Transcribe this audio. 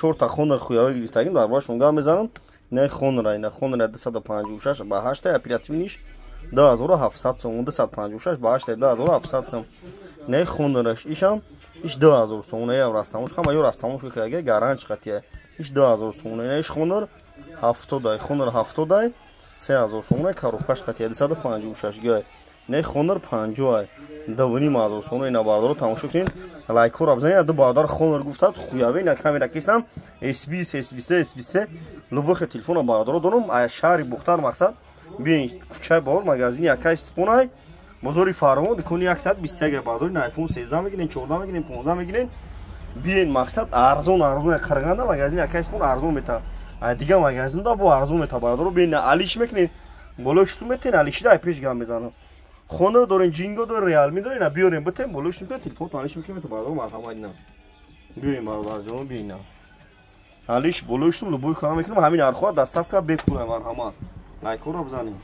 4 تا хонор хуявӣ гирифтагим дар бошон гап мезанам. Ина хонора 256 ба 8 оперативниш 2700 сом, 256 ба 8 2700 сом. Ина хонораш ишам иш 2000 сом. Ина растамош хама ё растамош каге гаранч қатия. Иш 2000 сом. Ина иш хонор 70 хонор 70 3000 сом. Ина коробкаш қатия 256 гай. Ина хонор 50 давни мазо сом. Ина бардор тамошо кунин. Лайкор абзани ду бардор хонор гуфтад хуяве ина камера кисам S20 лубох телефон бардор донум а шари бухтар мақсад бин кучай бор магазин якай спонай бозори фармон дикони 121 бардор iPhone 13 мегирин 14 мегирин 15 мегирин бин мақсад арзон қарганда магазин якай спон арзон мета а дига магазинда бо арзон мета бардор бин алиш мекунин болош суметин алиш дай пеш гам мезанам хонор дорин жинго дор реалми дорин биорин бутем болош сумет телефон алиш мекунин бардор марҳама ина биоин бардор ҷон бина алиш болоштум лубой кора мекунам ҳамин архоа доставка бекунам марҳамат лайкора бизанем.